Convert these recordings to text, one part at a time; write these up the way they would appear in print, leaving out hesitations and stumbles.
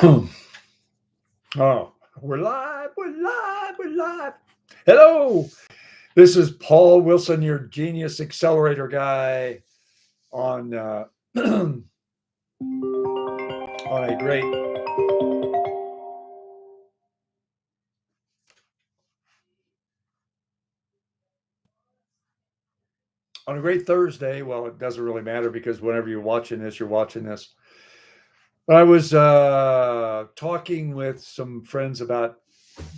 Oh, we're live, we're live, we're live. Hello, this is Paul Wilson, your genius accelerator guy on on a great Thursday. Well, it doesn't really matter because whenever you're watching this, you're watching this. I was talking with some friends about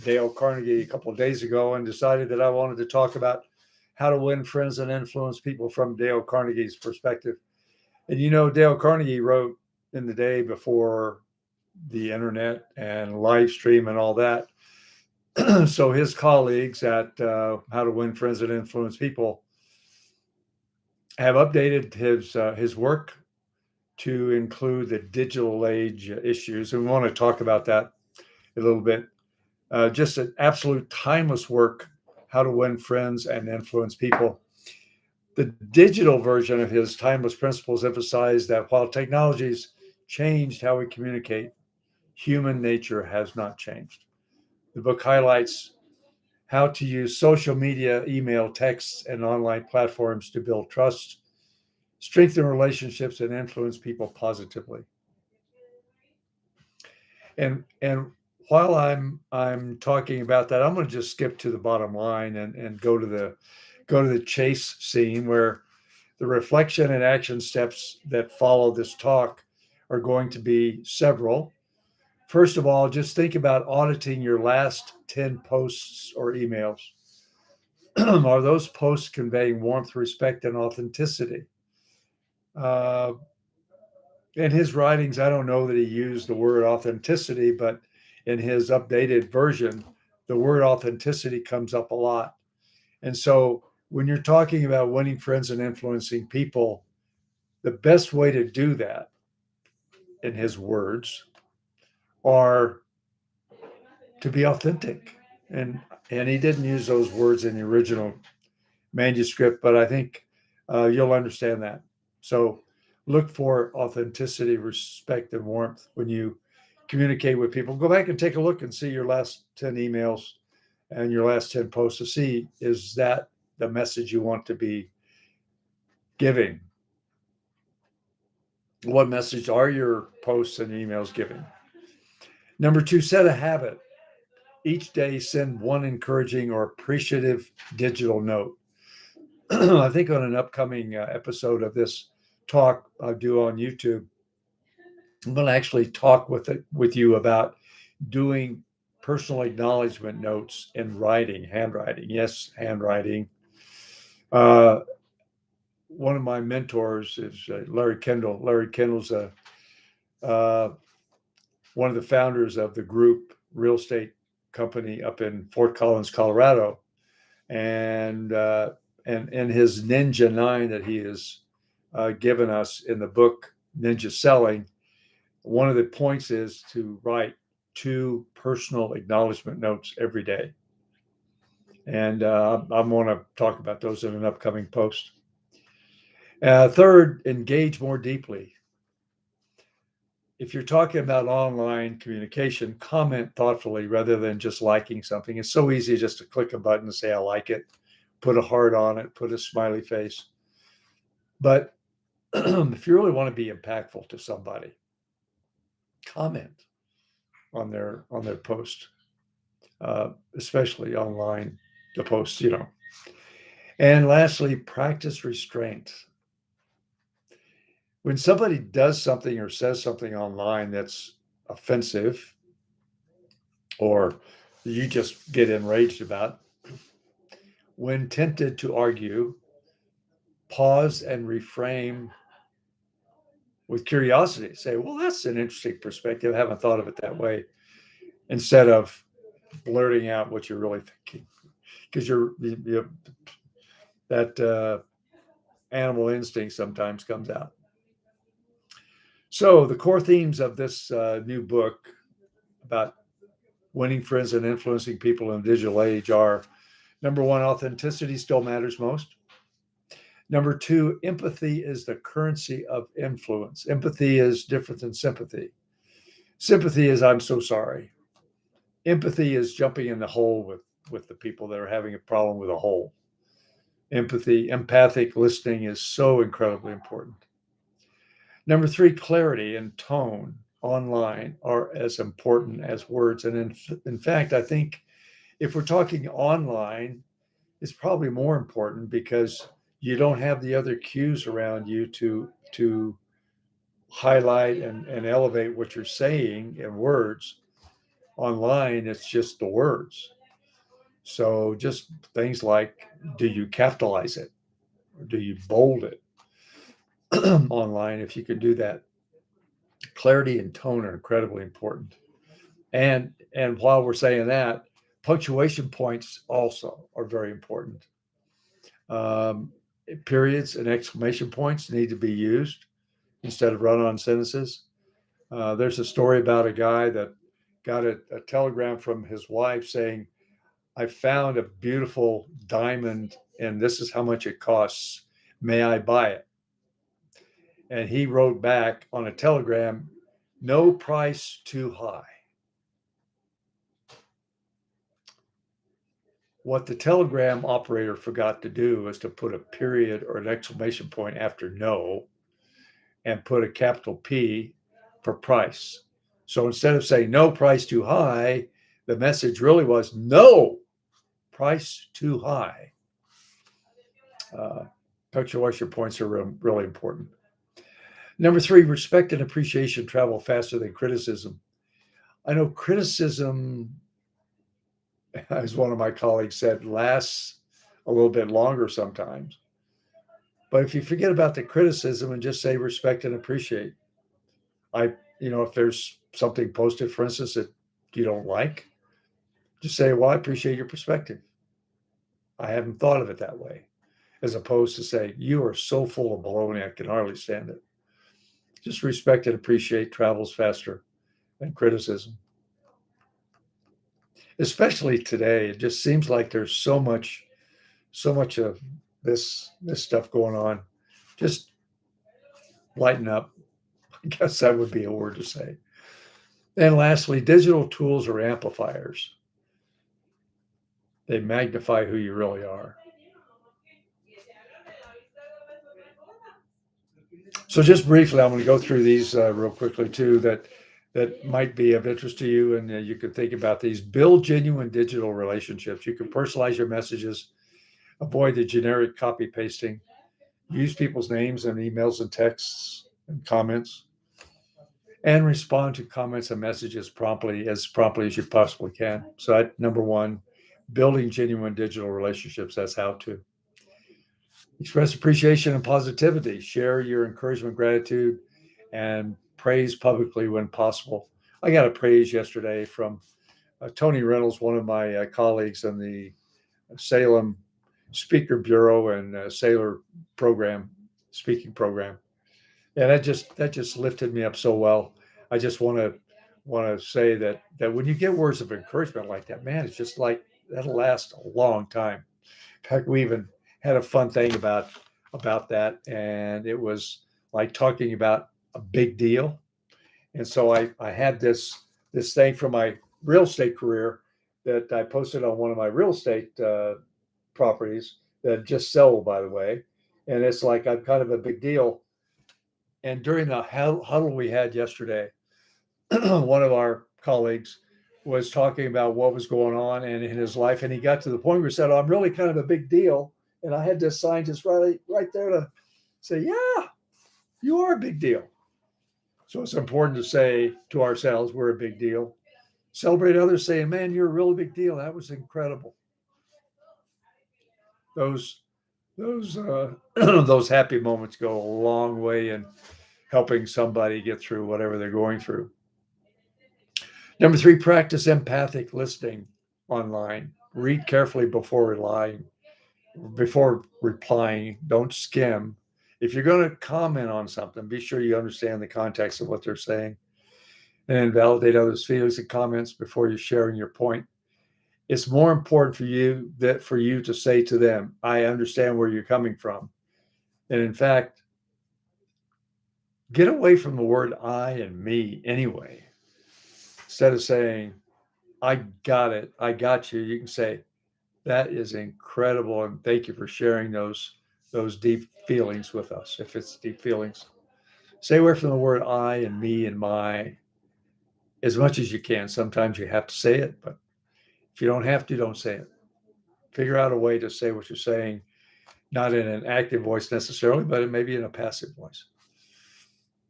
Dale Carnegie a couple of days ago and decided that I wanted to talk about how to win friends and influence people from Dale Carnegie's perspective. And Dale Carnegie wrote in the day before the internet and live stream and all that. So his colleagues at How to Win Friends and Influence People have updated his work to include the digital age issues, and we want to talk about that a little bit. Just an absolute timeless work, How to Win Friends and Influence People. The digital version of his timeless principles emphasize that while technologies changed how we communicate, human nature has not changed. The book highlights how to use social media, email, texts, and online platforms to build trust, strengthen relationships, and influence people positively. And while I'm talking about that, I'm going to just skip to the bottom line and go to the chase scene where the reflection and action steps that follow this talk are going to be several. First of all, just think about auditing your last 10 posts or emails. Are those posts conveying warmth, respect, and authenticity? Uh, in his writings, I don't know that he used the word authenticity, but in his updated version, the word authenticity comes up a lot. And so when you're talking about winning friends and influencing people, the best way to do that, in his words, are to be authentic. And he didn't use those words in the original manuscript, but I think you'll understand that. So look for authenticity, respect, and warmth when you communicate with people. Go back and take a look and see your last 10 emails and your last 10 posts to see, is that the message you want to be giving? What message are your posts and emails giving? Number two, set a habit. Each day, send one encouraging or appreciative digital note. I think on an upcoming episode of this talk I do on YouTube, I'm going to actually talk with you about doing personal acknowledgement notes in writing, handwriting. Yes, handwriting. Uh, One of my mentors is Larry Kendall. Larry Kendall's uh, one of the founders of the group real estate company up in Fort Collins, Colorado, and in his Ninja 9 that he has given us in the book Ninja Selling, one of the points is to write 2 personal acknowledgement notes every day. And I'm going to talk about those in an upcoming post. Third, engage more deeply. If you're talking about online communication, comment thoughtfully rather than just liking something. It's so easy just to click a button and say, I like it, put a heart on it, put a smiley face. But if you really want to be impactful to somebody, comment on their post, especially online, the posts. And lastly, practice restraint. When somebody does something or says something online that's offensive, or you just get enraged about, when tempted to argue, pause and reframe with curiosity. Say, well, that's an interesting perspective. I haven't thought of it that way. Instead of blurting out what you're really thinking, because that animal instinct sometimes comes out. So the core themes of this new book about winning friends and influencing people in the digital age are: number one, authenticity still matters most. Number two, empathy is the currency of influence. Empathy is different than sympathy. Sympathy is I'm so sorry. Empathy is jumping in the hole with the people that are having a problem with a hole. Empathic listening is so incredibly important. Number three, clarity and tone online are as important as words. And in fact, I think if we're talking online, it's probably more important because you don't have the other cues around you to highlight and elevate what you're saying in words. Online, it's just the words. So just things like, do you capitalize it? Or do you bold it online? If you can do that, clarity and tone are incredibly important. And while we're saying that, punctuation points also are very important. Um, Periods and exclamation points need to be used instead of run-on sentences. There's a story about a guy that got a telegram from his wife saying, "I found a beautiful diamond, and this is how much it costs. May I buy it?" And he wrote back on a telegram, "No price too high." What the telegram operator forgot to do was to put a period or an exclamation point after no and put a capital P for price. So instead of saying no price too high, the message really was no price too high. Uh, Punctuation points are really important. Number three, respect and appreciation travel faster than criticism. I know criticism, as one of my colleagues said, lasts a little bit longer sometimes. But if you forget about the criticism and just say respect and appreciate, I, if there's something posted, for instance, that you don't like, just say, well, I appreciate your perspective. I haven't thought of it that way, as opposed to say, you are so full of baloney, I can hardly stand it. Just respect and appreciate travels faster than criticism. Especially today, it just seems like there's so much of this stuff going on. Just lighten up. I guess that would be a word to say. And lastly, digital tools are amplifiers. They magnify who you really are. So just briefly, I'm going to go through these real quickly too that might be of interest to you, and you can think about these. Build genuine digital relationships. You can personalize your messages, avoid the generic copy pasting, use people's names and emails and texts and comments, and respond to comments and messages promptly as you possibly can. So that number one, building genuine digital relationships. That's how to express appreciation and positivity. Share your encouragement, gratitude, and praise publicly when possible. I got a praise yesterday from Tony Reynolds, one of my colleagues in the Salem Speaker Bureau and Sailor program, speaking program, and that just lifted me up so well. I just want to say that when you get words of encouragement like that, man, it's just like that'll last a long time. In fact, we even had a fun thing about that, and it was like talking about a big deal. And so I had this thing from my real estate career that I posted on one of my real estate properties that just sold, by the way. And it's like I'm kind of a big deal. And during the huddle we had yesterday, one of our colleagues was talking about what was going on in his life, and he got to the point where he said, "Oh, I'm really kind of a big deal." And I had this sign just right there to say, "Yeah, you are a big deal." So it's important to say to ourselves, "We're a big deal." Celebrate others, saying, "Man, you're a really big deal. That was incredible." Those those those happy moments go a long way in helping somebody get through whatever they're going through. Number three, practice empathic listening online. Read carefully before replying. Don't skim. If you're going to comment on something, be sure you understand the context of what they're saying and validate others' feelings and comments before you're sharing your point. It's more important for you to say to them, "I understand where you're coming from." And in fact, get away from the word "I" and "me" anyway. Instead of saying, I got it, I got you, you can say, that is incredible, and thank you for sharing those deep feelings with us. If it's deep feelings, stay away from the word I and me and my as much as you can. Sometimes you have to say it, but if you don't have to, don't say it. Figure out a way to say what you're saying, not in an active voice necessarily, but it may be in a passive voice.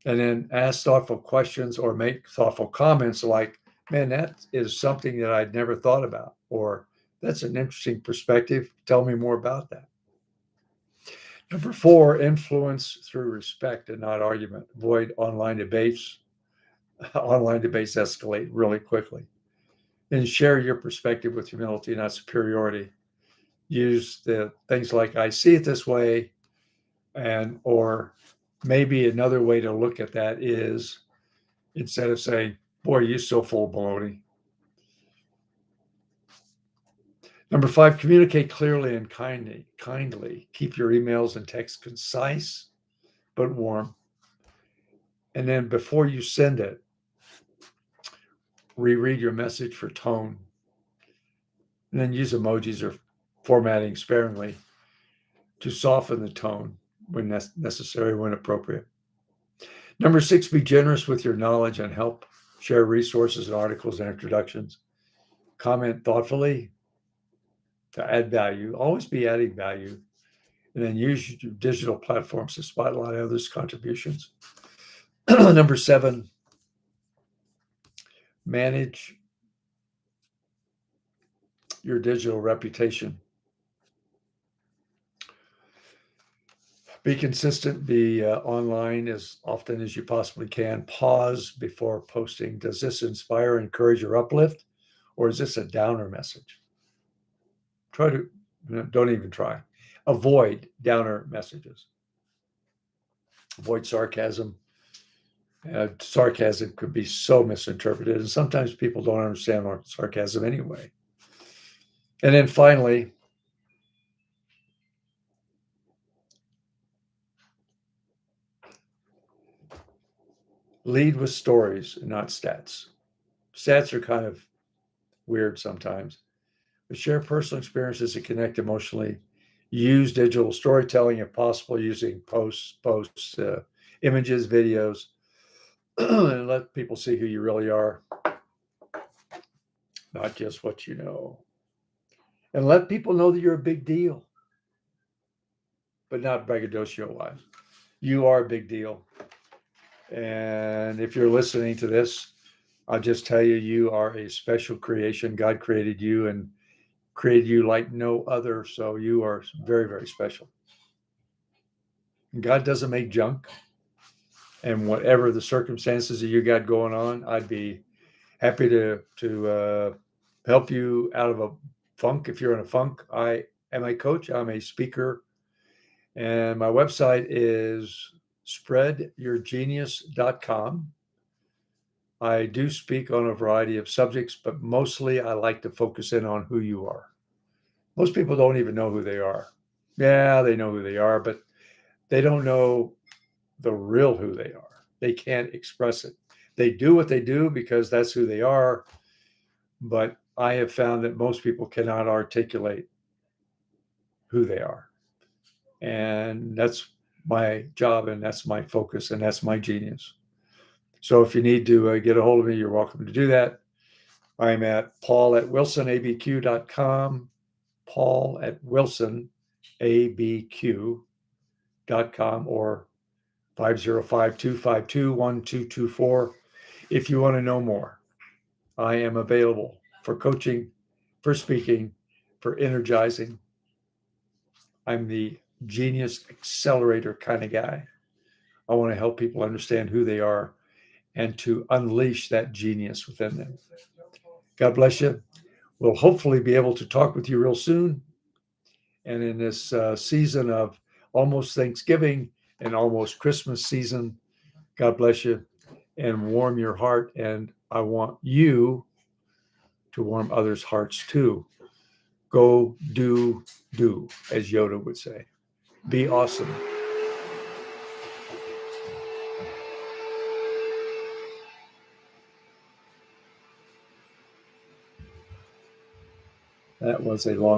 And then ask thoughtful questions or make thoughtful comments like, man, that is something that I'd never thought about, or that's an interesting perspective. Tell me more about that. Number 4, influence through respect and not argument. Avoid online debates. Online debates escalate really quickly. And share your perspective with humility, not superiority. Use the things like I see it this way, and or maybe another way to look at that is instead of saying, boy, you're so full of baloney. Number 5, communicate clearly and kindly. Keep your emails and texts concise but warm. And then before you send it, reread your message for tone. And then use emojis or formatting sparingly to soften the tone when necessary, when appropriate. Number 6, be generous with your knowledge and help. Share resources and articles and introductions. Comment thoughtfully to add value. Always be adding value. And then use your digital platforms to spotlight others' contributions. Number 7, manage your digital reputation. Be consistent, be online as often as you possibly can. Pause before posting. Does this inspire, encourage, or uplift? Or is this a downer message? Don't even try. Avoid downer messages. Avoid sarcasm. Sarcasm could be so misinterpreted, and sometimes people don't understand sarcasm anyway. And then finally, lead with stories, not stats. Stats are kind of weird sometimes, but share personal experiences that connect emotionally. Use digital storytelling if possible, using posts, images, videos, and let people see who you really are, not just what you know. And let people know that you're a big deal, but not braggadocio wise. You are a big deal. And if you're listening to this, I'll just tell you, you are a special creation. God created you and created you like no other. So you are very, very special. God doesn't make junk. And whatever the circumstances that you got going on, I'd be happy to help you out of a funk. If you're in a funk, I am a coach. I'm a speaker. And my website is spreadyourgenius.com. I do speak on a variety of subjects, but mostly I like to focus in on who you are. Most people don't even know who they are. Yeah, they know who they are, but they don't know the real who they are. They can't express it. They do what they do because that's who they are. But I have found that most people cannot articulate who they are. And that's my job, and that's my focus, and that's my genius. So if you need to get a hold of me, you're welcome to do that. I'm at paul@wilsonabq.com, paul@wilsonabq.com, or 505-252-1224 if you want to know more. I am available for coaching, for speaking, for energizing. I'm the genius accelerator kind of guy. I want to help people understand who they are and to unleash that genius within them. God bless you. We'll hopefully be able to talk with you real soon. And in this season of almost Thanksgiving and almost Christmas season, God bless you and warm your heart. And I want you to warm others' hearts too. Go do, as Yoda would say. Be awesome. That was a long